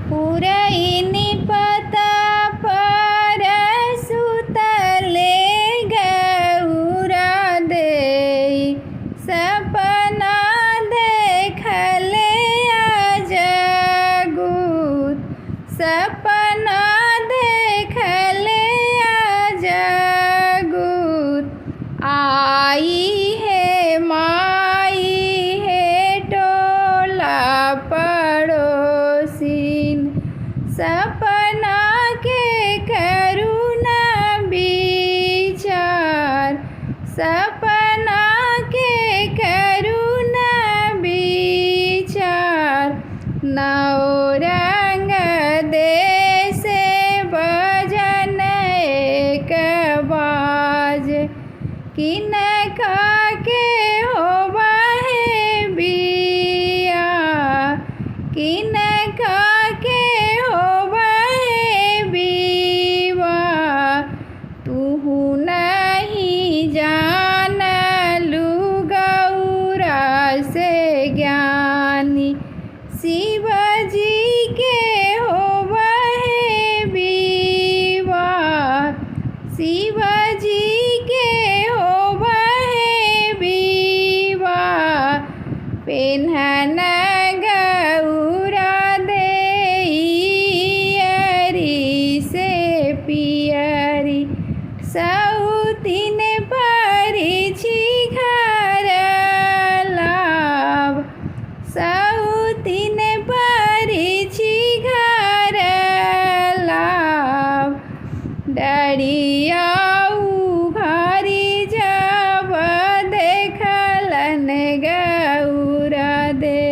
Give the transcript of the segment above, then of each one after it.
पुरैनी पता पर सुतले गौरा देई सपना देखले अजगुत सपना देखले अजगुत आई है माई है टोला पड़ोसिन सपना के करुणा विचार सपना के करुणा विचार नौरंग देसे बजन एक बाज किनका के होबा है बिया किनका के होबा है बीवा तुहु नहीं जानलू गौरा से ज्ञानी शिव जी के होबा है बीवा शिव जी के होबा है बीवा पेन्हन गौरा देइयरी से पियरी सौतीन परिछि घर लाभ सौतीन परिछि घर लाभ डरिया उघारी जब देखलन गौरा दे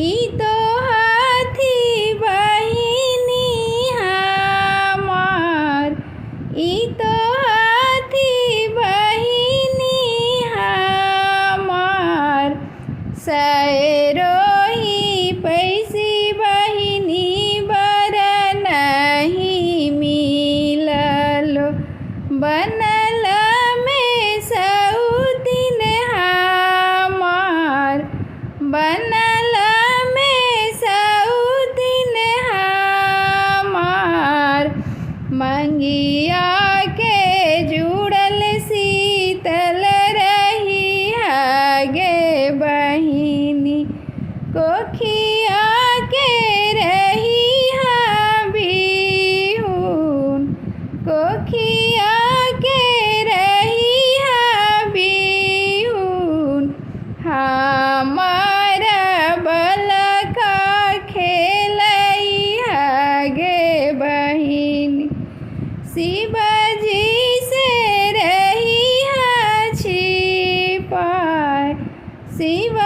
ई तो हाथी बहिनी हमार ई तो हाथी बहिनी हमार सैरोही पैसी बहिनी बर नहीं मिललो बनल में सौतीन हमार बनल में सौतीन हमार मंगिया के जुड़ल शीतल रही आगे बहिनी कोखिया के रही बिहुन कोखिया के रही बिहुन हमारा बलका खेलई आगे बहिनी शिव जी से रही छिपाए शिव